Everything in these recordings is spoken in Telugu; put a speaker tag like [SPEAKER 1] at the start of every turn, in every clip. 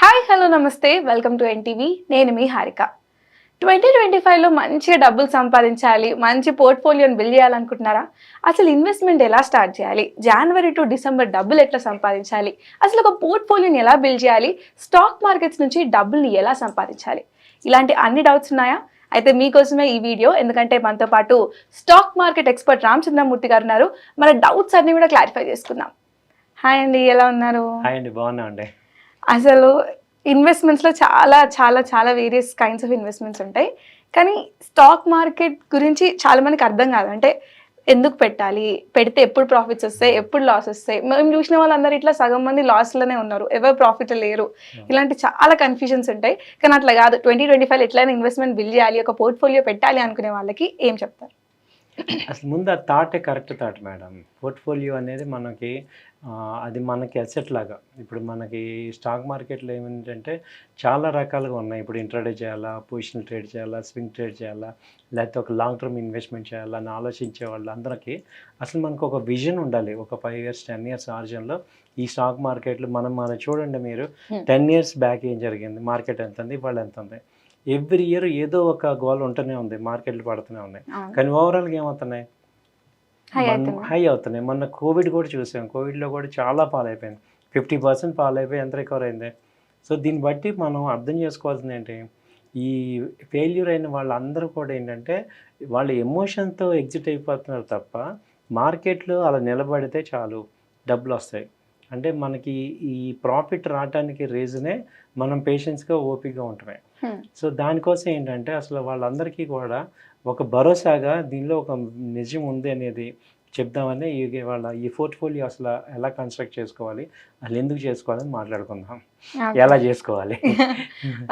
[SPEAKER 1] హాయ్ హలో నమస్తే వెల్కమ్ టు ఎన్టీవీ నేను మీ హారిక 2025లో మంచిగా డబ్బులు సంపాదించాలి మంచి పోర్ట్ఫోలియోని బిల్డ్ చేయాలనుకుంటున్నారా అసలు ఇన్వెస్ట్మెంట్ ఎలా స్టార్ట్ చేయాలి జనవరి టు డిసెంబర్ డబ్బులు ఎట్లా సంపాదించాలి అసలు ఒక పోర్ట్ఫోలియోని ఎలా బిల్డ్ చేయాలి స్టాక్ మార్కెట్స్ నుంచి డబ్బుల్ని ఎలా సంపాదించాలి ఇలాంటి అన్ని డౌట్స్ ఉన్నాయా అయితే మీకోసమే ఈ వీడియో ఎందుకంటే మనతో పాటు స్టాక్ మార్కెట్ ఎక్స్పర్ట్ రామచంద్రమూర్తి గారు ఉన్నారు మన డౌట్స్ అన్ని కూడా క్లారిఫై చేసుకుందాం హాయ్ అండి ఎలా ఉన్నారు
[SPEAKER 2] హాయ్ అండి బాగున్నా అండి
[SPEAKER 1] అసలు ఇన్వెస్ట్మెంట్స్లో చాలా చాలా చాలా వేరియస్ కైండ్స్ ఆఫ్ ఇన్వెస్ట్మెంట్స్ ఉంటాయి కానీ స్టాక్ మార్కెట్ గురించి చాలా మందికి అర్థం కాదు అంటే ఎందుకు పెట్టాలి పెడితే ఎప్పుడు ప్రాఫిట్స్ వస్తాయి ఎప్పుడు లాస్ వస్తాయి మేము చూసిన వాళ్ళందరూ ఇట్లా సగం మంది లాస్లోనే ఉన్నారు ఎవరు ప్రాఫిట్ లేరు ఇలాంటి చాలా కన్ఫ్యూజన్స్ ఉంటాయి కానీ అట్లా కాదు 2025 ఎట్లయినా ఇన్వెస్ట్మెంట్ బిల్డ్ చేయాలి ఒక పోర్ట్ఫోలియో పెట్టాలి అనుకునే వాళ్ళకి ఏం చెప్తారు
[SPEAKER 2] అసలు ముందు ఆ థాటే కరెక్ట్ థాట్ మేడం. పోర్ట్ఫోలియో అనేది మనకి అది మనకి అసెట్ లాగా. ఇప్పుడు మనకి స్టాక్ మార్కెట్లో ఏమిటంటే చాలా రకాలుగా ఉన్నాయి. ఇప్పుడు ఇంట్రాడే చేయాలా, పొజిషనల్ ట్రేడ్ చేయాలా, స్వింగ్ ట్రేడ్ చేయాలా, లేకపోతే ఒక లాంగ్ టర్మ్ ఇన్వెస్ట్మెంట్ చేయాలా అని ఆలోచించే వాళ్ళందరికీ అసలు మనకు ఒక విజన్ ఉండాలి. ఒక 5 ఇయర్స్ 10 ఇయర్స్ ఆర్జన్లో ఈ స్టాక్ మార్కెట్లు మనం చూడండి మీరు 10 ఇయర్స్ బ్యాక్ ఏం జరిగింది, మార్కెట్ ఎంత ఉంది, ఇవాళ ఎంత ఉంది. ఎవ్రీ ఇయర్ ఏదో ఒక గోల్ ఉంటూనే ఉంది, మార్కెట్లు పడుతూనే ఉన్నాయి. కానీ ఓవరాల్గా ఏమవుతున్నాయి, హై అవుతున్నాయి. మొన్న కోవిడ్ కూడా చూసాం, కోవిడ్లో కూడా చాలా ఫాల్ అయిపోయింది, 50% ఫాల్ అయిపోయి ఎంత రికవర్ అయింది. సో దీన్ని బట్టి మనం అర్థం చేసుకోవాల్సింది ఏంటి, ఈ ఫెయిల్యూర్ అయిన వాళ్ళందరూ కూడా ఏంటంటే వాళ్ళ ఎమోషన్తో ఎగ్జిట్ అయిపోతున్నారు తప్ప మార్కెట్లో అలా నిలబడితే చాలు డబ్బులు వస్తాయి. అంటే మనకి ఈ ప్రాఫిట్ రావడానికి రీజనే మనం పేషెన్స్గా ఓపికగా ఉండటమే. సో దానికోసం ఏంటంటే అసలు వాళ్ళందరికీ కూడా ఒక భరోసాగా దీనిలో ఒక నిజం ఉంది అనేది చెప్దామని వాళ్ళ ఈ పోర్ట్ఫోలియో అసలు ఎలా కన్స్ట్రక్ట్ చేసుకోవాలి, అసలు ఎందుకు చేసుకోవాలని మాట్లాడుకుందాం, ఎలా చేసుకోవాలి.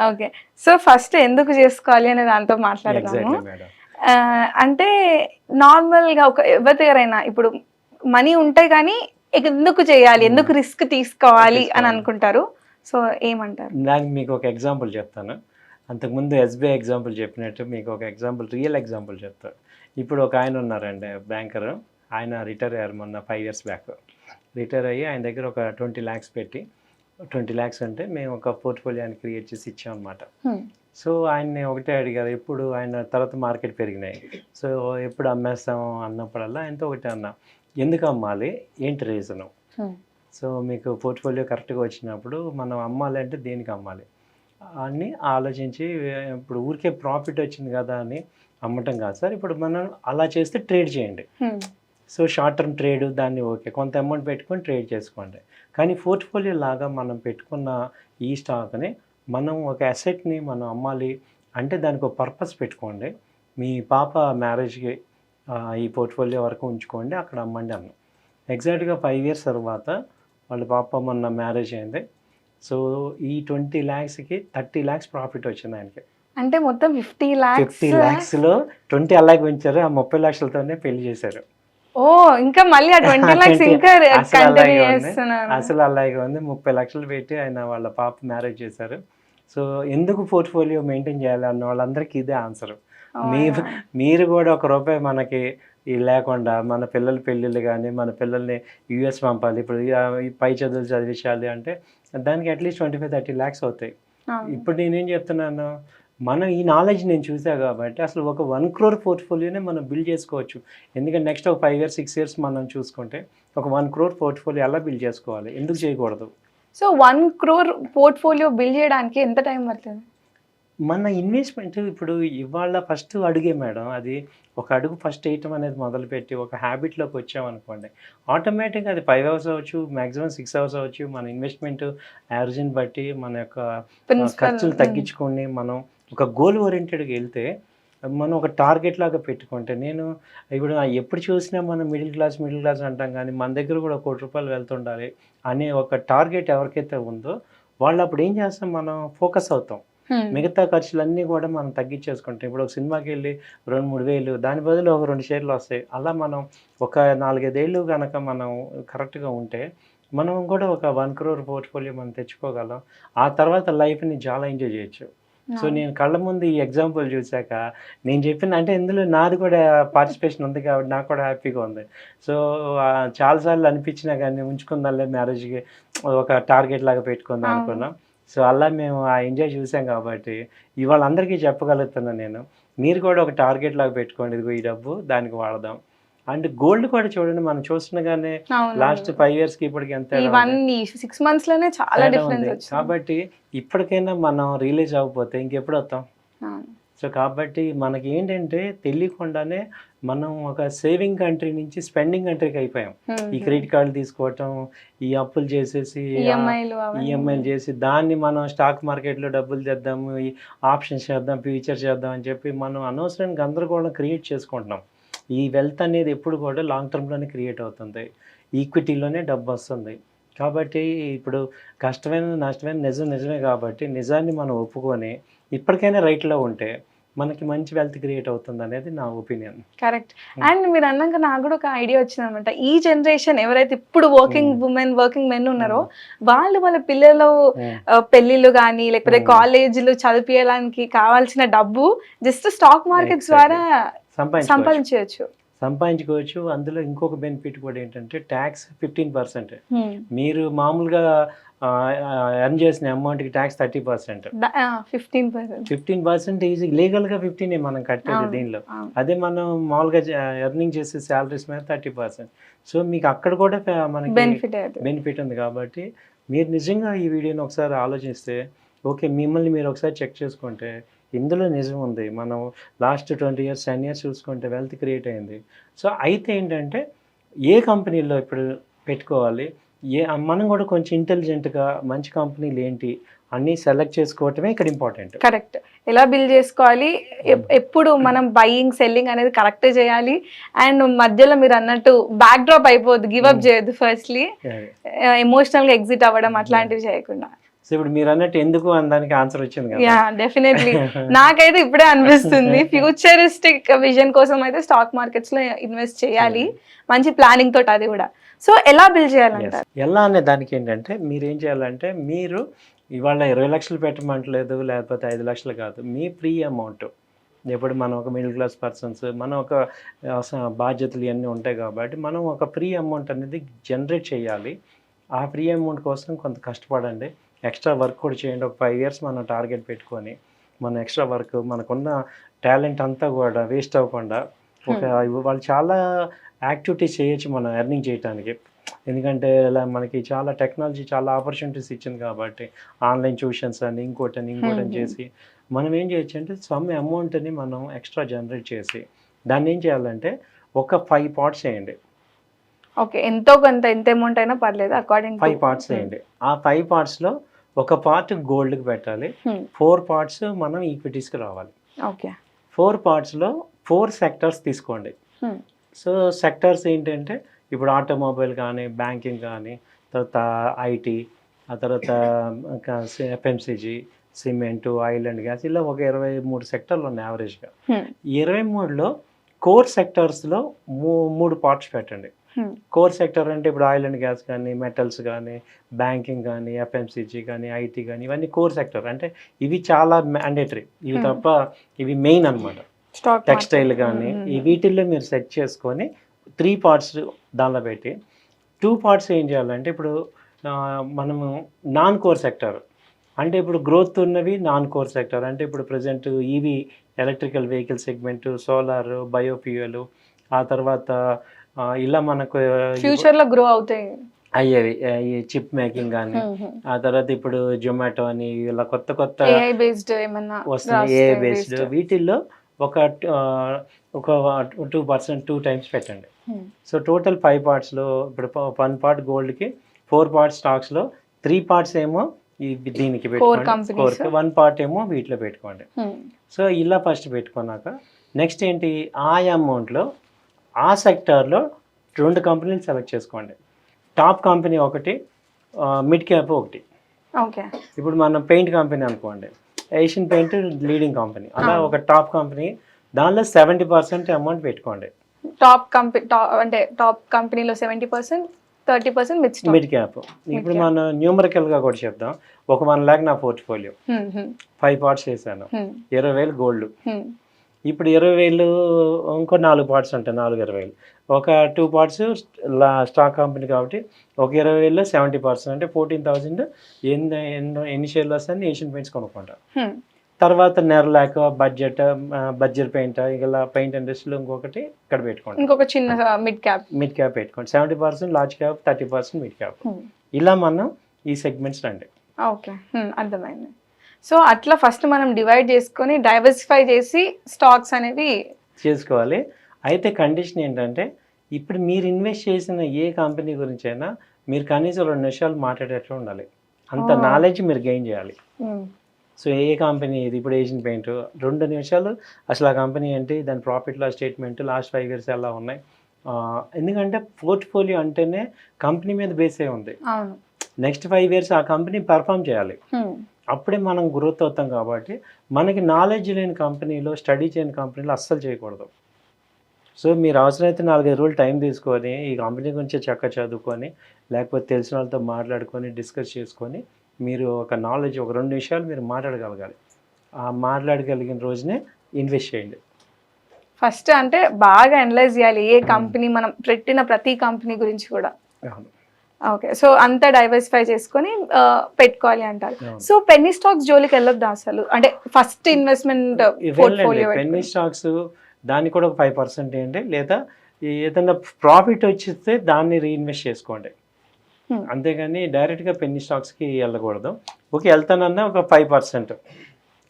[SPEAKER 1] ఓకే, సో ఫస్ట్ ఎందుకు చేసుకోవాలి అనే దాంతో మాట్లాడదాము. అంటే నార్మల్గా ఒక ఎవరి దగ్గరైనా ఇప్పుడు మనీ ఉంటాయి కానీ ఎందుకు చేయాలి, ఎందుకు రిస్క్ తీసుకోవాలి అని అనుకుంటారు. సో ఏమంటారు?
[SPEAKER 2] నాకు మీకు ఒక ఎగ్జాంపుల్ చెప్తాను. అంతకుముందు ఎస్బీఐ ఎగ్జాంపుల్ చెప్పినట్టు మీకు ఒక ఎగ్జాంపుల్, రియల్ ఎగ్జాంపుల్ చెప్తాను. ఇప్పుడు ఒక ఆయన ఉన్నారండి, బ్యాంకర్. ఆయన రిటైర్ అయ్యారు మొన్న 5 ఇయర్స్ బ్యాక్. రిటైర్ అయ్యి ఆయన దగ్గర ఒక 20 lakhs పెట్టి, 20 lakhs అంటే మేము ఒక పోర్ట్ఫోలియోని క్రియేట్ చేసి ఇచ్చామన్నమాట. సో ఆయన్ని ఒకటే అడిగారు, ఎప్పుడు ఆయన తర్వాత మార్కెట్ పెరిగినాయి, సో ఎప్పుడు అమ్మేస్తాం అన్నప్పుడల్లా ఆయనతో ఒకటే అన్నా, ఎందుకు అమ్మాలి, ఏంటి రీజను. సో మీకు పోర్ట్ఫోలియో కరెక్ట్గా వచ్చినప్పుడు మనం అమ్మాలి అంటే దేనికి అమ్మాలి అని ఆలోచించి, ఇప్పుడు ఊరికే ప్రాఫిట్ వచ్చింది కదా అని అమ్మటం కాదు సార్, ఇప్పుడు మనం అలా చేస్తే ట్రేడ్ చేయండి. సో షార్ట్ టర్మ్ ట్రేడ్ దాన్ని ఓకే, కొంత అమౌంట్ పెట్టుకొని ట్రేడ్ చేసుకోండి. కానీ పోర్ట్ఫోలియో లాగా మనం పెట్టుకున్న ఈ స్టాక్ని మనం ఒక అసెట్ని మనం అమ్మాలి అంటే దానికి ఒక పర్పస్ పెట్టుకోండి. మీ పాప మ్యారేజ్కి ఈ పోర్ట్ఫోలియో వరకు ఉంచుకోండి, అక్కడ అమ్మండి అన్నాం. ఎగ్జాక్ట్గా 5 years తర్వాత వాళ్ళ పాప మొన్న మ్యారేజ్ అయింది. సో ఈ 20 lakhsకి 30 lakhs ప్రాఫిట్ వచ్చింది ఆయనకి.
[SPEAKER 1] అంటే మొత్తం 50 lakhsలో
[SPEAKER 2] 20 అలాగే ఉంచారు, ఆ 30 లక్షలతోనే పెళ్లి చేశారు.
[SPEAKER 1] ఓ ఇంకా మళ్ళీ ఆ 20 lakhs ఇంకా కంటిన్యూ చేస్తున్నారు.
[SPEAKER 2] అసలు అలాగే ఉంది, 30 లక్షలు పెట్టి ఆయన వాళ్ళ పాప మ్యారేజ్ చేశారు. సో ఎందుకు పోర్ట్ఫోలియో మెయింటైన్ చేయాలి అన్న వాళ్ళందరికీ ఇదే ఆన్సర్. మీరు కూడా ఒక రూపాయి మనకి లేకుండా మన పిల్లల పెళ్ళిళ్ళు కానీ మన పిల్లల్ని యూఎస్ పంపాలి, ఇప్పుడు పై చదువులు చదివించాలి అంటే దానికి అట్లీస్ట్ 25-30 lakhs అవుతాయి. ఇప్పుడు నేనేం చెప్తున్నాను, మనం ఈ నాలెడ్జ్ నేను చూసా కాబట్టి అసలు ఒక 1 crore పోర్ట్ఫోలియోనే మనం బిల్డ్ చేసుకోవచ్చు. ఎందుకంటే నెక్స్ట్ ఒక 5 years 6 years మనం చూసుకుంటే ఒక 1 crore పోర్ట్ఫోలియో ఎలా బిల్డ్ చేసుకోవాలి, ఎందుకు చేయకూడదు.
[SPEAKER 1] సో 1 crore పోర్ట్ఫోలియో బిల్డ్ చేయడానికి ఎంత టైం పడుతుంది?
[SPEAKER 2] మన ఇన్వెస్ట్మెంట్ ఇప్పుడు ఇవాళ ఫస్ట్ అడుగే మేడం, అది ఒక అడుగు ఫస్ట్ వేయటం అనేది మొదలుపెట్టి ఒక హ్యాబిట్లోకి వచ్చామనుకోండి, ఆటోమేటిక్గా అది 5 hours అవ్వచ్చు, మ్యాక్సిమం 6 hours అవ్వచ్చు. మన ఇన్వెస్ట్మెంట్ యావరేజ్ని బట్టి మన యొక్క ఖర్చులు తగ్గించుకొని మనం ఒక గోల్ ఓరియంటెడ్గా వెళ్తే, మనం ఒక టార్గెట్ లాగా పెట్టుకుంటే, నేను ఇప్పుడు ఎప్పుడు చూసినా మనం మిడిల్ క్లాస్ అంటాం కానీ మన దగ్గర కూడా ₹1 కోటి వెళ్తుండాలి అనే ఒక టార్గెట్ ఎవరికైతే ఉందో వాళ్ళు అప్పుడు ఏం చేస్తాం, మనం ఫోకస్ అవుతాం. మిగతా ఖర్చులన్నీ కూడా మనం తగ్గించేసుకుంటాం. ఇప్పుడు ఒక సినిమాకి వెళ్ళి 2-3 వేలు, దాని బదులు ఒక 2 షేర్లు వస్తాయి. అలా మనం ఒక 4-5 ఏళ్ళు కనుక మనం కరెక్ట్గా ఉంటే మనం కూడా ఒక 1 crore పోర్ట్ఫోలియో మనం తెచ్చుకోగలం. ఆ తర్వాత లైఫ్ని చాలా ఎంజాయ్ చేయొచ్చు. సో నేను కళ్ళ ముందు ఈ ఎగ్జాంపుల్ చూశాక నేను చెప్పిన, అంటే ఇందులో నాది కూడా పార్టిసిపేషన్ ఉంది కాబట్టి నాకు కూడా హ్యాపీగా ఉంది. సో చాలాసార్లు అనిపించినా కానీ ఉంచుకుందాంలే మ్యారేజ్కి ఒక టార్గెట్ లాగా పెట్టుకుందాం అనుకున్నాం. సో అలా మేము ఆ ఎంజాయ్ చూసాం కాబట్టి ఇవాళ అందరికీ చెప్పగలుగుతున్నాను నేను. మీరు కూడా ఒక టార్గెట్ లాగా పెట్టుకోండి, ఇదిగో ఈ డబ్బు దానికి వాడదాం. అండ్ గోల్డ్ కూడా చూడండి, మనం చూస్తుండగానే లాస్ట్ 5 ఇయర్స్కి ఇప్పటికి ఎంత
[SPEAKER 1] ఈ 6 months లోనే చాలా
[SPEAKER 2] తేడా
[SPEAKER 1] డిఫరెన్స్
[SPEAKER 2] ఉంది.
[SPEAKER 1] వచ్చింది.
[SPEAKER 2] కాబట్టి ఇప్పటికైనా మనం రియలైజ్ అవ్వకపోతే ఇంకెప్పుడు వస్తాం. సో కాబట్టి మనకి ఏంటంటే తెలియకుండానే మనం ఒక సేవింగ్ కంట్రీ నుంచి స్పెండింగ్ కంట్రీకి అయిపోయాం. ఈ క్రెడిట్ కార్డులు తీసుకోవటం, ఈ అప్పులు చేసేసి ఈఎంఐలు చేసి దాన్ని మనం స్టాక్ మార్కెట్లో డబ్బులు చేద్దాము, ఈ ఆప్షన్స్ చేద్దాం, ఫ్యూచర్ చేద్దాం అని చెప్పి మనం అనవసరంగా గందరగోళం క్రియేట్ చేసుకుంటున్నాం. ఈ వెల్త్ అనేది ఎప్పుడు కూడా లాంగ్ టర్మ్లోనే క్రియేట్ అవుతుంది, ఈక్విటీలోనే డబ్బు వస్తుంది. కాబట్టి ఇప్పుడు కష్టమైన నష్టమైన నిజమే కాబట్టి నిజాన్ని మనం ఒప్పుకొని ఇప్పటికైనా రైట్లో ఉంటే మనకి మంచి వెల్త్ క్రియేట్ అవుతుంది అనేది నా ఒపీనియన్.
[SPEAKER 1] కరెక్ట్. అండ్ మీరు అన్నాక నాకు కూడా ఒక ఐడియా వచ్చింది అనమాట. ఈ జనరేషన్ ఎవరైతే ఇప్పుడు వర్కింగ్ మెన్ ఉన్నారో వాళ్ళ పిల్లలు పెళ్లిళ్ళు కానీ లేకపోతే కాలేజీలు చదివించడానికి కావాల్సిన డబ్బు జస్ట్ స్టాక్ మార్కెట్స్ ద్వారా
[SPEAKER 2] సంపాదించుకోవచ్చు. అందులో ఇంకొక బెనిఫిట్ కూడా ఏంటంటే ట్యాక్స్ 15%. మీరు మామూలుగా ఎర్న్ చేసిన అమౌంట్కి ట్యాక్స్ 30%. 15% ఈజీ లీగల్గా 15 మనం కట్టేది దీనిలో. అదే మనం మామూలుగా ఎర్నింగ్ చేసే శాలరీస్ మీద 30%. సో మీకు అక్కడ కూడా మనకి బెనిఫిట్ ఉంది. కాబట్టి మీరు నిజంగా ఈ వీడియోని ఒకసారి ఆలోచిస్తే ఓకే, మిమ్మల్ని మీరు ఒకసారి చెక్ చేసుకుంటే ఇందులో నిజం ఉంది. మనం లాస్ట్ 20 years 10 years చూసుకుంటే వెల్త్ క్రియేట్ అయింది. సో అయితే ఏంటంటే ఏ కంపెనీలో ఇప్పుడు పెట్టుకోవాలి, మనం కూడా కొంచెం ఇంటెలిజెంట్గా మంచి కంపెనీలు ఏంటి అన్నీ సెలెక్ట్ చేసుకోవటమే ఇక్కడ ఇంపార్టెంట్.
[SPEAKER 1] కరెక్ట్. ఎలా బిల్ చేసుకోవాలి, ఎప్పుడు మనం బయింగ్ సెల్లింగ్ అనేది కరెక్ట్ చేయాలి. అండ్ మధ్యలో మీరు అన్నట్టు బ్యాక్ డ్రాప్ అయిపోద్దు, గివప్ చేయొద్దు. ఫస్ట్లీ ఎమోషనల్గా ఎగ్జిట్ అవ్వడం అట్లాంటివి చేయకుండా.
[SPEAKER 2] సో ఇప్పుడు మీరు అన్నట్టు ఎందుకు దానికి ఆన్సర్ వచ్చింది కదా.
[SPEAKER 1] Yeah, definitely. నాకైతే ఇప్పుడే అనిపిస్తుంది ఫ్యూచరిస్టిక్ విజన్ కోసం అయితే స్టాక్ మార్కెట్స్ లో ఇన్వెస్ట్ చేయాలి, మంచి ప్లానింగ్ తోటి. అది కూడా సో ఎలా బిల్డ్ చేయాలంటారు?
[SPEAKER 2] ఎలా అనే దానికి ఏంటంటే మీరు ఏం చేయాలంటే, మీరు ఇవాళ 20 లక్షలు పెట్టమంటలేదు, లేకపోతే 5 లక్షలు కాదు, మీ ఫ్రీ అమౌంట్. ఎప్పుడు మనం ఒక మిడిల్ క్లాస్ పర్సన్స్, మనం ఒక బాధ్యతలు ఇవన్నీ ఉంటాయి కాబట్టి మనం ఒక ఫ్రీ అమౌంట్ అనేది జనరేట్ చేయాలి. ఆ ఫ్రీ అమౌంట్ కోసం కొంత కష్టపడండి, ఎక్స్ట్రా వర్క్ కూడా చేయండి. ఒక 5 years మనం టార్గెట్ పెట్టుకొని మన ఎక్స్ట్రా వర్క్, మనకున్న టాలెంట్ అంతా కూడా వేస్ట్ అవ్వకుండా వాళ్ళు చాలా యాక్టివిటీస్ చేయొచ్చు మనం ఎర్నింగ్ చేయడానికి. ఎందుకంటే ఇలా మనకి చాలా టెక్నాలజీ చాలా ఆపర్చునిటీస్ ఇచ్చింది కాబట్టి ఆన్లైన్ ట్యూషన్స్ అని ఇంకోటని చేసి మనం ఏం చేయొచ్చు అంటే సమ్ అమౌంట్ని మనం ఎక్స్ట్రా జనరేట్ చేసి దాన్ని ఏం చేయాలంటే ఒక 5 parts చేయండి.
[SPEAKER 1] ఓకే, ఎంతో కొంత ఎంత అమౌంట్ అయినా పర్లేదు, అకార్డింగ్
[SPEAKER 2] 5 parts చేయండి. ఆ 5 partsలో ఒక పార్ట్ గోల్డ్కి పెట్టాలి, 4 parts మనం ఈక్విటీస్కి రావాలి.
[SPEAKER 1] ఓకే,
[SPEAKER 2] 4 partsలో 4 sectors తీసుకోండి. సో సెక్టర్స్ ఏంటంటే ఇప్పుడు ఆటోమొబైల్ కానీ, బ్యాంకింగ్ కానీ, తర్వాత ఐటీ, ఆ తర్వాత FMCG, cement, oil and gas, ఇలా ఒక 23 sectors ఉన్నాయి యావరేజ్గా. 23లో కోర్ సెక్టర్స్లో 3 parts పెట్టండి. కోర్ సెక్టర్ అంటే ఇప్పుడు ఆయిల్ అండ్ గ్యాస్ కానీ, మెటల్స్ కానీ, బ్యాంకింగ్ కానీ, ఎఫ్ఎంసీజీ కానీ, ఐటీ కానీ, ఇవన్నీ కోర్ సెక్టర్. అంటే ఇవి చాలా మ్యాండేటరీ, ఇవి తప్ప ఇవి మెయిన్ అనమాట. టెక్స్టైల్ కానీ ఈ వీటిల్లో మీరు సెట్ చేసుకొని 3 parts దానిలో పెట్టి 2 parts ఏం చేయాలంటే ఇప్పుడు మనము నాన్ కోర్ సెక్టర్ అంటే ఇప్పుడు గ్రోత్ ఉన్నవి నాన్ కోర్ సెక్టర్ అంటే ఇప్పుడు present EV electrical vehicle segment, solar, biofuel, ఆ తర్వాత ఇలా మనకు
[SPEAKER 1] ఫ్యూచర్లో గ్రో అవుతాయి
[SPEAKER 2] అయ్యేవి ఈ చిప్ మేకింగ్ కానీ, ఆ తర్వాత ఇప్పుడు జొమాటో అని ఇలా కొత్త
[SPEAKER 1] AI based ఏమన్నా
[SPEAKER 2] వస్తుంది, AI based. వీటిల్లో ఒక 2% 2 times పెట్టండి. సో టోటల్ 5 partsలో ఇప్పుడు 1 part గోల్డ్కి, 4 parts స్టాక్స్లో, 3 parts ఏమో దీనికి పెట్టుకోండి, 1 part ఏమో వీటిలో పెట్టుకోండి. సో ఇలా ఫస్ట్ పెట్టుకున్నాక నెక్స్ట్ ఏంటి, ఆ అమౌంట్లో ఆ సెక్టార్లో 2 కంపెనీలు సెలెక్ట్ చేసుకోండి. టాప్ కంపెనీ ఒకటి, మిడ్ క్యాప్ ఒకటి.
[SPEAKER 1] ఓకే,
[SPEAKER 2] ఇప్పుడు మనం పెయింట్ కంపెనీ అనుకోండి, ఏషియన్ పెయింట్ లీడింగ్ కంపెనీ, అలా ఒక టాప్ కంపెనీ, దానిలో 70% అమౌంట్ పెట్టుకోండి.
[SPEAKER 1] టాప్ కంపెనీలో 70%, 30%
[SPEAKER 2] మిడ్ క్యాప్. ఇప్పుడు మనం న్యూమరికల్గా కూడా చెప్దాం. ఒక 1 lakh నా పోర్ట్ఫోలియో, 5 parts చేశాను, 20,000 గోల్డ్, ఇప్పుడు 20,000 ఇంకో 4 పార్ట్స్ ఉంటాయి, 20,000 ఒక 2 పార్ట్స్ స్టాక్ కంపెనీ కాబట్టి ఒక 20,000లో 70 పార్ట్స్ అంటే 14,000 ఎన్ని షేర్లు వస్తాయని ఏషియన్ పెయింట్స్ కొనుక్కుంటారు. తర్వాత నెర్లాక్, బడ్జెట్ పెయింట్, ఇలా పెయింట్ ఇండస్ట్రీలో ఇంకొకటి ఇక్కడ పెట్టుకోండి,
[SPEAKER 1] ఇంకొక చిన్న మిడ్ క్యాప్
[SPEAKER 2] పెట్టుకోండి. 70% లార్జ్ క్యాప్, 30% మిడ్ క్యాప్. ఇలా మనం ఈ సెగ్మెంట్స్ రండి.
[SPEAKER 1] ఓకే, అర్థమైంది. సో అట్లా ఫస్ట్ మనం డివైడ్ చేసుకొని డైవర్సిఫై చేసి స్టాక్స్ అనేవి
[SPEAKER 2] చేసుకోవాలి. అయితే కండిషన్ ఏంటంటే ఇప్పుడు మీరు ఇన్వెస్ట్ చేసిన ఏ కంపెనీ గురించి అయినా మీరు కనీసం 2 నిమిషాలు మాట్లాడేట్లు ఉండాలి. అంత నాలెడ్జ్ మీరు గెయిన్ చేయాలి. సో ఏ కంపెనీ ఇది, ఇప్పుడు ఏషియన్ పెయింట్ 2 నిమిషాలు అసలు ఆ కంపెనీ ఏంటి, దాని profit loss statement, last 5 years ఎలా ఉన్నాయి. ఎందుకంటే పోర్ట్ఫోలియో అంటేనే కంపెనీ మీద బేస్ అయి ఉంది. నెక్స్ట్ 5 years ఆ కంపెనీ పెర్ఫామ్ చేయాలి, అప్పుడే మనం గ్రోత్ అవుతాం. కాబట్టి మనకి నాలెడ్జ్ లేని కంపెనీలో, స్టడీ చేయని కంపెనీలో అస్సలు చేయకూడదు. సో మీరు అవసరమైతే 4-5 రోజులు టైం తీసుకొని ఈ కంపెనీ గురించి చదువుకొని, లేకపోతే తెలిసిన వాళ్ళతో మాట్లాడుకొని, డిస్కస్ చేసుకొని, మీరు ఒక నాలెడ్జ్ ఒక 2 నిమిషాలు మీరు మాట్లాడగలగాలి. ఆ మాట్లాడగలిగిన రోజునే ఇన్వెస్ట్ చేయండి.
[SPEAKER 1] ఫస్ట్ అంటే బాగా అనలైజ్ చేయాలి ఏ కంపెనీ, మనం పెట్టిన ప్రతి కంపెనీ గురించి కూడా. ఓకే, సో అంతా డైవర్సిఫై చేసుకొని పెట్టుకోవాలి అంటారు. సో పెన్నీ స్టాక్స్ జోలికి వెళ్ళొద్దా అసలు? అంటే first investment portfolio
[SPEAKER 2] Penney stocks దానికి కూడా ఒక 5% వేయండి, లేదా ఏదైనా ప్రాఫిట్ వచ్చిస్తే దాన్ని రీఇన్వెస్ట్ చేసుకోండి. అంతేగాని డైరెక్ట్గా పెన్నీ స్టాక్స్కి వెళ్ళకూడదు. ఓకే, వెళ్తానన్నా ఒక 5%,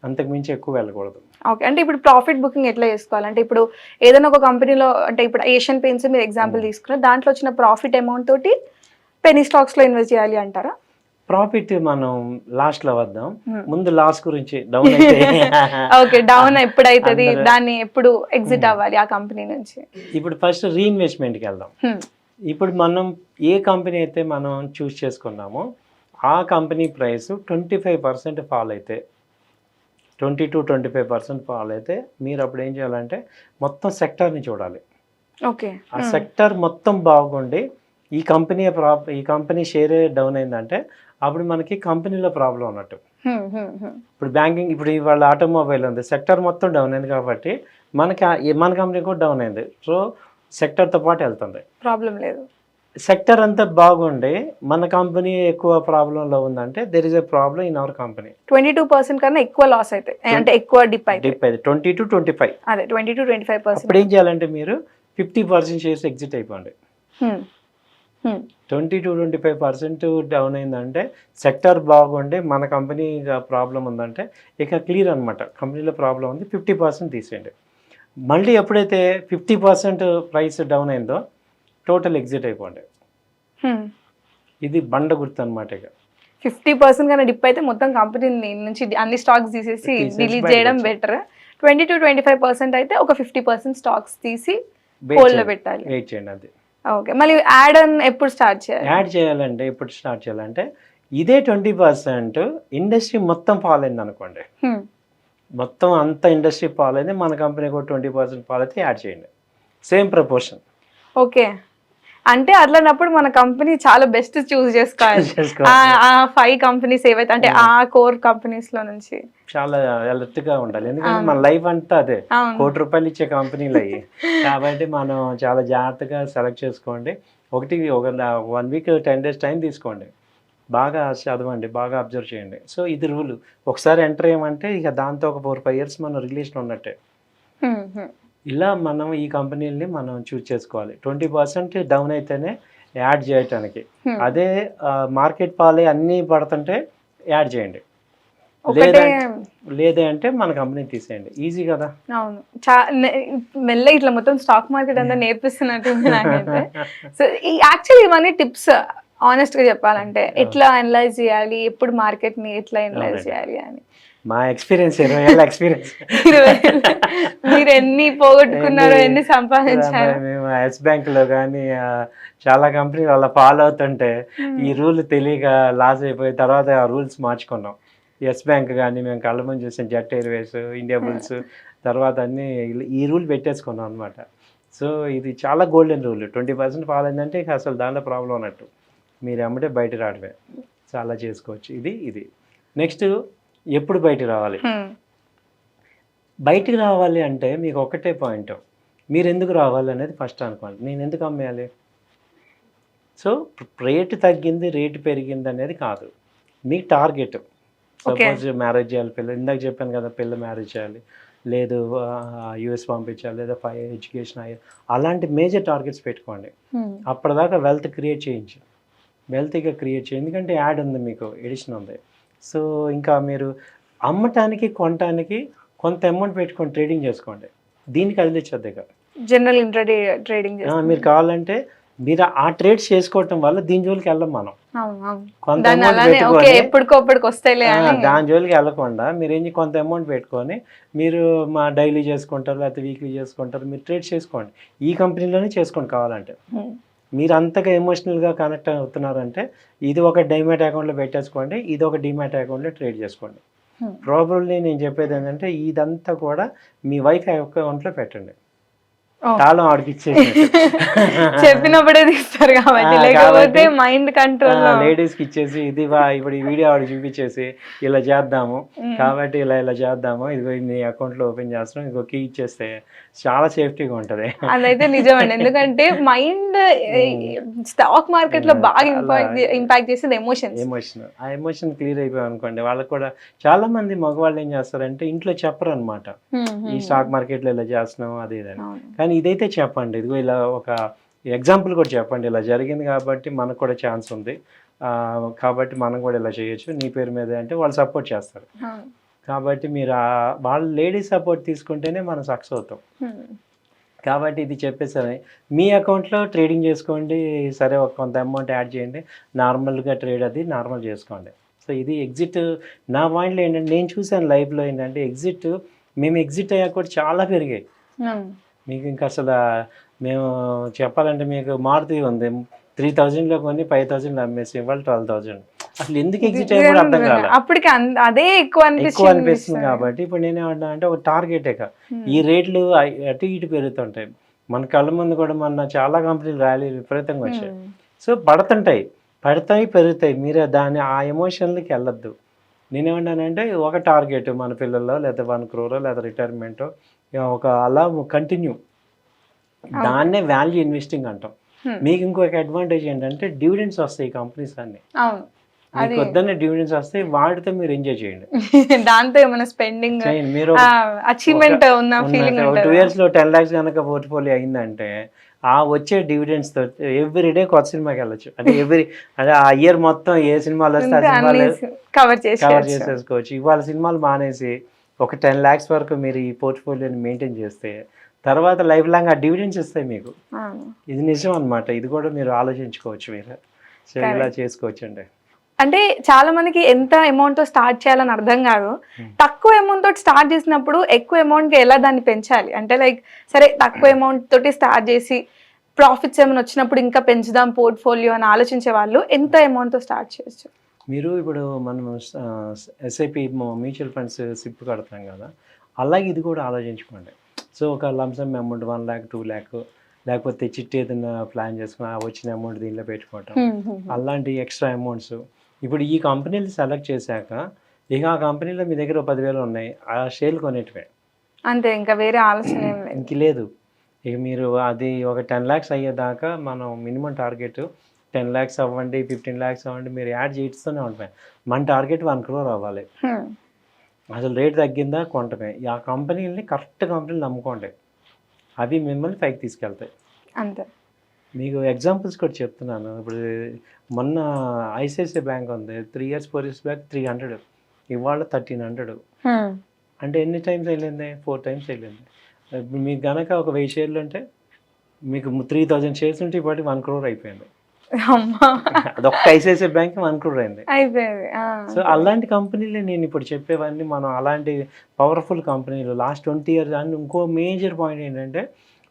[SPEAKER 2] అంతకు మించి ఎక్కువ వెళ్ళకూడదు.
[SPEAKER 1] ఓకే, అంటే ఇప్పుడు ప్రాఫిట్ బుకింగ్ ఎట్లా చేసుకోవాలంటే ఇప్పుడు ఏదైనా ఒక కంపెనీలో, అంటే ఇప్పుడు ఏషియన్ పెయింట్స్ మీరు ఎగ్జాంపుల్ తీసుకున్న దాంట్లో వచ్చిన ప్రాఫిట్ అమౌంట్ తోటి పెన్నీ స్టాక్స్లో ఇన్వెస్ట్ చేయాలి అంటారా?
[SPEAKER 2] ప్రాఫిట్ మనం లాస్ట్లో వద్దాం, ముందు లాస్ గురించి. డౌన్ అయితే
[SPEAKER 1] ఓకే, డౌన్ ఎప్పుడు అవుతుంది, దాన్ని ఎప్పుడు ఎగ్జిట్ అవ్వాలి ఆ కంపెనీ నుంచి?
[SPEAKER 2] ఇప్పుడు ఫస్ట్ రీఇన్వెస్ట్మెంట్కి వెళ్దాం. ఇప్పుడు మనం ఏ కంపెనీ అయితే మనం చూస్ చేసుకున్నామో ఆ కంపెనీ ప్రైస్ 25% ఫాల్ అయితే, 20-25% ఫాల్ అయితే మీరు అప్పుడు ఏం చేయాలంటే మొత్తం సెక్టర్ని చూడాలి.
[SPEAKER 1] ఓకే,
[SPEAKER 2] ఆ సెక్టర్ మొత్తం బాగుండి ఈ కంపెనీ షేరే డౌన్ అయిందంటే అప్పుడు మనకి కంపెనీలో ప్రాబ్లం ఉన్నట్టు. ఇప్పుడు బ్యాంకింగ్, ఇప్పుడు ఇవాళ ఆటోమొబైల్ ఉంది, సెక్టర్ మొత్తం డౌన్ అయింది కాబట్టి మన కంపెనీ కూడా డౌన్ అయింది. సో సెక్టర్తో పాటు వెళ్తుంది,
[SPEAKER 1] ప్రాబ్లం లేదు.
[SPEAKER 2] సెక్టర్ అంతా బాగుండి మన కంపెనీ ఎక్కువ ప్రాబ్లంలో ఉందంటే there is a problem in our company.
[SPEAKER 1] 22% కన్నా ఎక్కువ లాస్ అయితే, అంటే ఎక్కువ డిప్ అయితే
[SPEAKER 2] 20-25,
[SPEAKER 1] అదే 20-25%.
[SPEAKER 2] ఇప్పుడు ఏం చేయాలంటే మీరు 50% షేర్స్ ఎగ్జిట్ అయిపోండి. 20-25% డౌన్ అయిందంటే సెక్టర్ బాగుండి మన కంపెనీ ప్రాబ్లం ఉందంటే ఇక క్లియర్ అనమాట, కంపెనీలో ప్రాబ్లం ఉంది, 50% తీసేయండి. మళ్ళీ ఎప్పుడైతే 50% ప్రైస్ డౌన్ అయిందో టోటల్ ఎగ్జిట్ అయిపోండి. ఇది బండ గుర్తు అనమాట. ఇక
[SPEAKER 1] 50% కన్నా డిప్ అయితే మొత్తం కంపెనీ నుంచి అన్ని స్టాక్స్ తీసేసి డిలీట్ చేయడం బెటర్. 20-25% అయితే ఒక 50% స్టాక్స్ తీసి హోల్డ్లో పెట్టాలి,
[SPEAKER 2] వెయిట్ చేయండి. అది
[SPEAKER 1] ఓకే. మళ్ళీ యాడ్ ఎప్పుడు స్టార్ట్ చేయాలి?
[SPEAKER 2] యాడ్ చేయాలంటే ఎప్పుడు స్టార్ట్ చేయాలంటే ఇదే 20% ఇండస్ట్రీ మొత్తం ఫాల్ అయింది అనుకోండి, మొత్తం అంత ఇండస్ట్రీ ఫాల్ అయింది, మన కంపెనీ కూడా 20% ఫాల్ అయితే యాడ్ చేయండి, సేమ్ ప్రపోర్షన్.
[SPEAKER 1] ఓకే, అంటే అట్లనప్పుడు మన కంపెనీ చాలా బెస్ట్ చూస్ చేసుకోవాలి. ఆ 5 కంపెనీస్ ఏవైతే అంటే ఆ కోర్ కంపెనీస్ లో నుంచి
[SPEAKER 2] చాలా అలర్ట్ గా ఉండాలి, ఎందుకంటే మన లైఫ్ అంతా అదే ₹1 కోటి ఇచ్చే కంపెనీలు అయ్యి. కాబట్టి మనం చాలా జాగ్రత్తగా సెలెక్ట్ చేసుకోండి. ఒక 1 week 10 days టైం తీసుకోండి, బాగా చదవండి, బాగా అబ్జర్వ్ చేయండి. సో ఇది రూల్, ఒకసారి ఎంటర్ అయ్యామంటే ఇక దాంతో ఒక 4-5 years మనం రిలేషన్ ఉన్నట్టే. ఇలా మనం ఈ కంపెనీలని మనం చూస్ చేసుకోవాలి. 20% డౌన్ అయితేనే యాడ్ చేయటానికి, అదే మార్కెట్ ఫాల్ అన్నీ పడుతుంటే యాడ్ చేయండి, లేదే అంటే మన కంపెనీ తీసేయండి, ఈజీ కదా.
[SPEAKER 1] అవును, మెల్ల ఇట్లా మొత్తం స్టాక్ మార్కెట్ అంతా నేర్పిస్తున్నట్టు నాకైతే. సో యాక్చువల్లీ ఇవన్నీ టిప్స్ ఆనెస్ట్ గా చెప్పాలంటే ఎట్లా అనలైజ్ చేయాలి, ఎప్పుడు మార్కెట్ ని ఎట్లా అనలైజ్ చేయాలి అని.
[SPEAKER 2] మా ఎక్స్పీరియన్స్ 20 ఏళ్ళ ఎక్స్పీరియన్స్.
[SPEAKER 1] మీరు ఎన్ని పోగొట్టుకున్నారో, ఎన్ని సంపాదించారు.
[SPEAKER 2] మేము ఎస్ బ్యాంక్లో కానీ చాలా కంపెనీలు అలా ఫాలో అవుతుంటే ఈ రూల్ తెలియక లాస్ అయిపోయి తర్వాత ఆ రూల్స్ మార్చుకున్నాం. ఎస్ బ్యాంక్ కానీ మేము కళ్ళ ముందు చూసాం, జెట్ ఎయిర్వేస్, ఇండియా బుల్స్, తర్వాత అన్నీ ఈ రూల్ పెట్టేసుకున్నాం అనమాట. సో ఇది చాలా గోల్డెన్ రూల్. 20% ఫాల్ అయిందంటే ఇక అసలు దాంట్లో ప్రాబ్లం ఉన్నట్టు, మీరు అమ్మటే బయట రావడమే, చాలా చేసుకోవచ్చు. ఇది నెక్స్ట్ ఎప్పుడు బయట రావాలి, బయటికి రావాలి అంటే మీకు ఒకటే పాయింట్, మీరు ఎందుకు రావాలి అనేది ఫస్ట్ అనుకోండి. నేను ఎందుకు అమ్మేయాలి? సో రేటు తగ్గింది, రేటు పెరిగింది అనేది కాదు, మీ టార్గెట్. సపోజ్ మ్యారేజ్ చేయాలి, పిల్లలు ఇందాక చెప్పాను కదా, పిల్ల మ్యారేజ్ చేయాలి, లేదు యూఎస్ పంపించాలి, లేదా ఎడ్యుకేషన్ అయ్యి, అలాంటి మేజర్ టార్గెట్స్ పెట్టుకోండి. అప్పటిదాకా వెల్త్ క్రియేట్ చేయించు, వెల్త్ ఇక క్రియేట్ చేయండి, ఎందుకంటే యాడ్ ఉంది, మీకు ఎడిషన్ ఉంది. సో ఇంకా మీరు అమ్మటానికి కొనటానికి కొంత అమౌంట్ పెట్టుకొని ట్రేడింగ్ చేసుకోండి, దీనికి కదిలించొద్దు ఇక.
[SPEAKER 1] జనరల్ ఇంట్రాడే ట్రేడింగ్
[SPEAKER 2] మీరు కావాలంటే మీరు ఆ ట్రేడ్స్ చేసుకోవటం వల్ల దీని జోలికి వెళ్ళం మనం. కొంత
[SPEAKER 1] దాన్ని
[SPEAKER 2] అమౌంట్
[SPEAKER 1] అలానే ఓకే
[SPEAKER 2] పెట్టుకొని
[SPEAKER 1] ఎప్పటికప్పటికి వస్తాయిలే అని
[SPEAKER 2] దాని జోలికి వెళ్ళకుండా మీరు కొంత అమౌంట్ పెట్టుకొని మీరు మా డైలీ చేసుకుంటారు, లేకపోతే వీక్లీ చేసుకుంటారు, మీరు ట్రేడ్ చేసుకోండి, ఈ కంపెనీలోనే చేసుకోండి కావాలంటే. మీరు అంతగా ఎమోషనల్గా కనెక్ట్ అవుతున్నారంటే ఇది ఒక డైమాట్ అకౌంట్లో పెట్టేసుకోండి, ఇది ఒక డిమాట్ అకౌంట్లో ట్రేడ్ చేసుకోండి. ప్రాబబ్లీ నేను చెప్పేది ఏంటంటే ఇదంతా కూడా మీ వైఫ్ అకౌంట్లో పెట్టండి, తాళం ఆడికి ఇచ్చేసి
[SPEAKER 1] చెప్పినప్పుడే తీస్తారు కాబట్టి, లేకపోతే మైండ్ కంట్రోల్
[SPEAKER 2] లేడీస్కి ఇచ్చేసి ఇది ఇప్పుడు ఈ వీడియో ఆవిడ చూపించేసి ఇలా చేద్దాము కాబట్టి ఇలా చేద్దాము, ఇదిగో మీ అకౌంట్లో ఓపెన్ చేస్తున్నాం, ఇదిగో కీ ఇచ్చేస్తే చాలా సేఫ్టీగా ఉంటుంది.
[SPEAKER 1] అదైతే నిజమండి, ఎందుకంటే మైండ్ స్టాక్ మార్కెట్ లో బాగా ఇంపాక్ట్ చేసేది ఎమోషన్.
[SPEAKER 2] ఆ ఎమోషన్ క్లియర్ అయిపోయాయి అనుకోండి, వాళ్ళకి కూడా చాలా మంది మగవాళ్ళు ఏం చేస్తారంటే ఇంట్లో చెప్పరు అనమాట, ఈ స్టాక్ మార్కెట్లో ఇలా చేస్తున్నాం అది ఇదని. కానీ ఇదైతే చెప్పండి, ఇదిగో ఇలా ఒక ఎగ్జాంపుల్ కూడా చెప్పండి, ఇలా జరిగింది కాబట్టి మనకు కూడా ఛాన్స్ ఉంది, కాబట్టి మనం కూడా ఇలా చేయొచ్చు నీ పేరు మీద అంటే వాళ్ళు సపోర్ట్ చేస్తారు. కాబట్టి మీరు వాళ్ళ లేడీస్ సపోర్ట్ తీసుకుంటేనే మనం సక్సెస్ అవుతాం. కాబట్టి ఇది చెప్పేసరి మీ అకౌంట్లో ట్రేడింగ్ చేసుకోండి, సరే ఒక కొంత అమౌంట్ యాడ్ చేయండి, నార్మల్గా ట్రేడ్ అది నార్మల్ చేసుకోండి. సో ఇది ఎగ్జిట్ నా పాయింట్లో ఏంటంటే నేను చూసాను లైఫ్లో ఏంటంటే మేము ఎగ్జిట్ అయ్యాక కూడా చాలా పెరిగాయి. మీకు ఇంకా అసలు మేము చెప్పాలంటే మీకు మారుతి ఉంది 3000లో కొని 5000 అమ్మేసి ఇవాళ 12,000. అసలు ఎందుకు ఎగ్జిట్ అయ్యా కూడా అర్థం కాలేదు,
[SPEAKER 1] అప్పటికి అదే ఎక్కువ
[SPEAKER 2] అనిపిస్తుంది. కాబట్టి ఇప్పుడు నేనేమన్నా అంటే ఒక టార్గెట్ ఈ రేట్లు అటు ఇటు పెరుగుతుంటాయి, మన కళ్ళ ముందు కూడా మన చాలా కంపెనీలు ర్యాలీలు విపరీతంగా వచ్చాయి. సో పడతాయి పెరుగుతాయి, మీరు ఆ ఎమోషన్లకి వెళ్ళొద్దు. నేనేమన్నానంటే ఒక టార్గెట్ మన పిల్లల్లో లేదా 1 crore లేదా రిటైర్మెంట్ ఒక అలా కంటిన్యూ, దాన్నే వాల్యూ ఇన్వెస్టింగ్ అంటాం. మీకు ఇంకొక అడ్వాంటేజ్ ఏంటంటే డివిడెండ్స్ వస్తాయి, ఈ కంపెనీస్ అన్ని మీకు వద్దనే డివిడెండ్స్ వస్తాయి, వాటితో మీరు ఎంజాయ్ చేయండి.
[SPEAKER 1] దాంతో ఏమైనా స్పెండింగ్
[SPEAKER 2] మీరు
[SPEAKER 1] అచీవ్మెంట్ ఉన్న ఫీలింగ్ ఉంటుంది.
[SPEAKER 2] 2 yearsలో 10 lakhs కనుక పోర్ట్ఫోలియో అయిందంటే ఆ వచ్చే డివిడెండ్స్ తో ఎవ్రీ డే కొత్త సినిమాకి వెళ్ళొచ్చు, అంటే అదే ఆ ఇయర్ మొత్తం ఏ సినిమాలు వస్తే ఆ సినిమాలు
[SPEAKER 1] కవర్
[SPEAKER 2] చేసేసుకోవచ్చు. ఇవాళ సినిమాలు మానేసి ఒక 10 lakhs వరకు మీరు ఈ పోర్ట్ఫోలియోని మెయింటైన్ చేస్తే తర్వాత లైఫ్ లాంగ్ ఆ డివిడెండ్స్ ఇస్తాయి మీకు. ఇది నిజం అనమాట, ఇది కూడా మీరు ఆలోచించుకోవచ్చు, మీరు సో ఇలా చేసుకోవచ్చు అండి.
[SPEAKER 1] అంటే చాలా మందికి ఎంత అమౌంట్ తో స్టార్ట్ చేయాలని అర్థం కాదు, తక్కువ అమౌంట్ తోటి స్టార్ట్ చేసినప్పుడు ఎక్కువ అమౌంట్ కి ఎలా దాన్ని పెంచాలి అంటే, లైక్ సరే తక్కువ అమౌంట్ తోటి స్టార్ట్ చేసి ప్రాఫిట్స్ ఏమైనా వచ్చినప్పుడు ఇంకా పెంచుదాం పోర్ట్ఫోలియో అని ఆలోచించే వాళ్ళు ఎంత అమౌంట్ తో స్టార్ట్ చేయొచ్చు?
[SPEAKER 2] మీరు ఇప్పుడు మనం ఎస్ఐపి మ్యూచువల్ ఫండ్స్ సిప్ కడతాం కదా, అలాగే ఇది కూడా ఆలోచించుకోండి. సో ఒక లంసమ్ అమౌంట్ 1 lakh 2 lakh లేకపోతే చిట్టి ఏదైనా ప్లాన్ చేసుకుని వచ్చిన అమౌంట్ దీనిలో పెట్టుకోవటం, అలాంటి ఎక్స్ట్రా అమౌంట్స్. ఇప్పుడు ఈ కంపెనీలు సెలెక్ట్ చేశాక ఇక ఆ కంపెనీలో మీ దగ్గర 10,000 ఉన్నాయి, ఆ షేర్లు కొనేటివే
[SPEAKER 1] అంతే, ఇంకా వేరే ఆలోచన
[SPEAKER 2] ఇంక లేదు. ఇక మీరు అది ఒక 10 lakhs అయ్యేదాకా మనం మినిమం టార్గెట్ 10 lakhs అవ్వండి, 15 lakhs అవ్వండి, మీరు యాడ్ చేస్తూనే ఉంటాయి. మన టార్గెట్ 1 crore అవ్వాలి. అసలు రేట్ తగ్గిందా కొంటమే, ఆ కంపెనీలని కరెక్ట్ కంపెనీలు నమ్ముకోండి, అవి మిమ్మల్ని పైకి తీసుకెళ్తాయి
[SPEAKER 1] అంతే.
[SPEAKER 2] మీకు ఎగ్జాంపుల్స్ కూడా చెప్తున్నాను. ఇప్పుడు మొన్న ఐసిఐసిఐ బ్యాంక్ ఉంది, 3 years 4 years బ్యాక్ 300, ఇవాళ 1300. అంటే ఎన్ని టైమ్స్ వెళ్ళింది? 4 times వెళ్ళింది. మీకు కనుక ఒక 1000 షేర్లు అంటే మీకు 3000 షేర్స్ ఉంటే ఇప్పటికి 1 crore అయిపోయింది. అదొక్క ఐసిఐసిఐ బ్యాంక్ 1 crore అయింది. సో అలాంటి కంపెనీలు నేను ఇప్పుడు చెప్పేవన్నీ మనం అలాంటి పవర్ఫుల్ కంపెనీలు లాస్ట్ 20 years. అండ్ ఇంకో మేజర్ పాయింట్ ఏంటంటే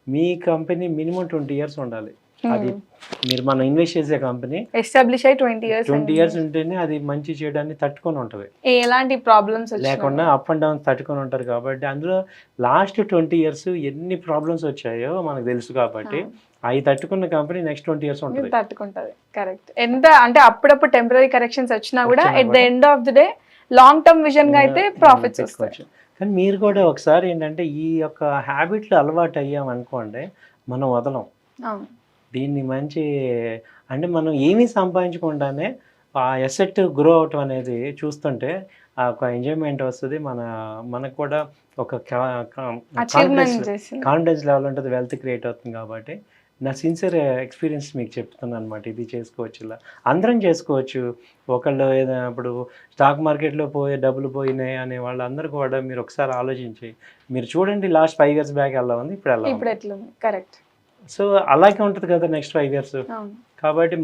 [SPEAKER 2] మీ కంపెనీ మినిమం 20 years ఉండాలి. అది మీరు మనం ఇన్వెస్ట్ చేసే కంపెనీ
[SPEAKER 1] ఎస్టాబ్లిష్ అయ్యి 20 years
[SPEAKER 2] ఉంటేనే అది మంచి చేయడాన్ని తట్టుకొని ఉంటుంది,
[SPEAKER 1] ఎలాంటి ప్రాబ్లమ్స్
[SPEAKER 2] లేకుండా అప్ అండ్ డౌన్ తట్టుకొని ఉంటారు. కాబట్టి అందులో లాస్ట్ 20 years ఎన్ని ప్రాబ్లమ్స్ వచ్చాయో మనకు తెలుసు, కాబట్టి అవి తట్టుకున్న కంపెనీ నెక్స్ట్ 20 years ఉంటుంది,
[SPEAKER 1] తట్టుకుంటది. కరెక్ట్. ఎంత అంటే అప్పుడప్పుడు టెంపరరీ కరెక్షన్స్ వచ్చినా కూడా at the end of the day long term vision గా అయితే ప్రాఫిట్స్ వస్తాయి.
[SPEAKER 2] కానీ మీరు కూడా ఒకసారి ఏంటంటే ఈ యొక్క హ్యాబిట్లు అలవాటు అయ్యామనుకోండి, మనం వదలం.
[SPEAKER 1] అవును.
[SPEAKER 2] దీన్ని మంచి అంటే మనం ఏమీ సంపాదించకుండానే ఆ ఎసెట్ గ్రో అవటం అనేది చూస్తుంటే ఆ ఒక ఎంజాయ్మెంట్ వస్తుంది. మనకు కూడా ఒక
[SPEAKER 1] అచీవ్మెంట్ చేసింది.
[SPEAKER 2] కాన్ఫిడెన్స్ లెవెల్ ఉంటుంది, వెల్త్ క్రియేట్ అవుతుంది. కాబట్టి నా సిన్సియర్ ఎక్స్పీరియన్స్ మీకు చెప్తున్నాను అనమాట. ఇది చేసుకోవచ్చు, ఇలా అందరం చేసుకోవచ్చు. ఒకళ్ళు ఏదైనా ఇప్పుడు స్టాక్ మార్కెట్లో డబ్బులు పోయినాయి అనే వాళ్ళందరూ కూడా మీరు ఒకసారి ఆలోచించి మీరు చూడండి, లాస్ట్ 5 years బ్యాక్ ఎలా ఉంది, ఇప్పుడు ఎలా
[SPEAKER 1] ఇప్పుడు
[SPEAKER 2] ఉంది.
[SPEAKER 1] ఎట్లా కరెక్ట్.
[SPEAKER 2] సో అలాగే ఉంటుంది కదా నెక్స్ట్ 5 years.
[SPEAKER 1] అవును.
[SPEAKER 2] కాబట్టి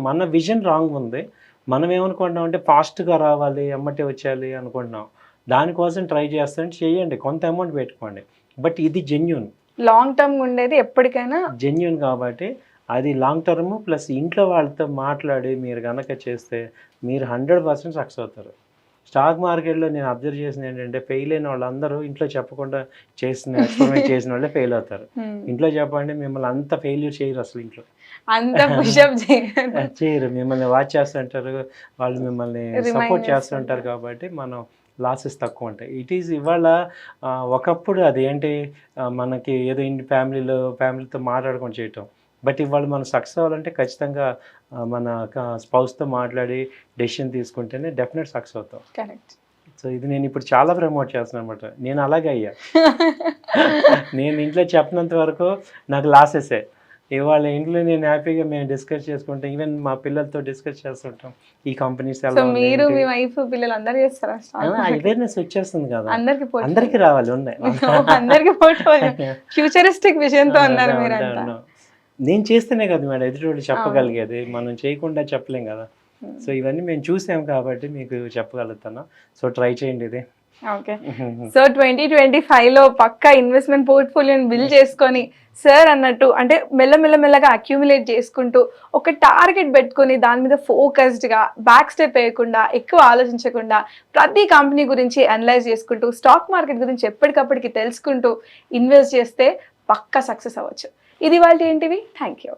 [SPEAKER 2] మన విజన్ రాంగ్ ఉంది. మనం ఏమనుకుంటున్నాం అంటే ఫాస్ట్గా రావాలి, ఎమ్మటే వచ్చేయాలి అనుకుంటున్నాం. దానికోసం ట్రై చేస్తాను, చేయండి, కొంత అమౌంట్ పెట్టుకోండి. బట్ ఇది
[SPEAKER 1] లాంగ్ టర్మ్ ఉండేది ఎప్పటికైనా.
[SPEAKER 2] జెన్యూన్ కాబట్టి అది లాంగ్ టర్మ్ ప్లస్ ఇంట్లో వాళ్ళతో మాట్లాడి మీరు కనుక చేస్తే మీరు 100% సక్సెస్ అవుతారు. స్టాక్ మార్కెట్లో నేను అబ్జర్వ్ చేసింది ఏంటంటే ఫెయిల్ అయిన వాళ్ళందరూ ఇంట్లో చెప్పకుండా ఎక్స్పెరిమెంట్ చేసిన వాళ్ళే ఫెయిల్ అవుతారు. ఇంట్లో చెప్పండి, మిమ్మల్ని అంత ఫెయిల్యూర్ చేయరు అసలు. ఇంట్లో
[SPEAKER 1] అంత పుషప్
[SPEAKER 2] చేయరు, మిమ్మల్ని వాచ్ చేస్తుంటారు, వాళ్ళు మిమ్మల్ని సపోర్ట్ చేస్తుంటారు. కాబట్టి మనం లాసెస్ తక్కువ ఉంటాయి. ఇట్ ఈజ్ ఇవాళ ఒకప్పుడు అది ఏంటి మనకి ఏదో ఇంటి ఫ్యామిలీతో మాట్లాడుకొని చేయటం. బట్ ఇవాళ మనం సక్సెస్ అవ్వాలంటే ఖచ్చితంగా మన స్పౌస్తో మాట్లాడి డెసిషన్ తీసుకుంటేనే డెఫినెట్ సక్సెస్ అవుతాం.
[SPEAKER 1] కరెక్ట్.
[SPEAKER 2] సో ఇది నేను ఇప్పుడు చాలా ప్రమోట్ చేస్తున్నాను అనమాట. నేను అలాగే అయ్యా. నేను ఇంట్లో చెప్పినంత వరకు నాకు లాసెసే. ఇవాళ ఇంట్లో నేను హ్యాపీగా మేము డిస్కస్ చేసుకుంటాం, ఈవెన్ మా పిల్లలతో డిస్కస్ చేస్తుంటాం ఈ కంపెనీస్ ఎలా ఉన్నాయి.
[SPEAKER 1] మీరు మీ వైఫ్ పిల్లలు అందరూ చేస్తారా?
[SPEAKER 2] అవేర్నెస్ వచ్చేస్తుంది కదా,
[SPEAKER 1] అందరికి
[SPEAKER 2] అందరికి రావాలి. ఉన్నాయి
[SPEAKER 1] అందరికి పోర్ట్ఫోలియో ఫ్యూచరిస్టిక్ విజన్ తో ఉన్నారు మీరంతా.
[SPEAKER 2] నేను చేస్తేనే కదా మేడం ఎదుటి చెప్పగలిగేది, మనం చేయకుండా చెప్పలేం కదా. సో ఇవన్నీ మేము చూసాం కాబట్టి మీకు చెప్పగలుగుతాను. సో ట్రై చేయండి ఇది.
[SPEAKER 1] ఓకే. సో 2025లో పక్కా ఇన్వెస్ట్మెంట్ పోర్ట్ఫోలియోని బిల్డ్ చేసుకొని సార్ అన్నట్టు అంటే మెల్లమెల్లగా అక్యూములేట్ చేసుకుంటూ ఒక టార్గెట్ పెట్టుకొని దాని మీద ఫోకస్డ్గా బ్యాక్ స్టెప్ వేయకుండా ఎక్కువ ఆలోచించకుండా ప్రతి కంపెనీ గురించి అనలైజ్ చేసుకుంటూ స్టాక్ మార్కెట్ గురించి ఎప్పటికప్పటికి తెలుసుకుంటూ ఇన్వెస్ట్ చేస్తే పక్కా సక్సెస్ అవ్వచ్చు. ఇది వాళ్ళ ఏంటివి. Thank you.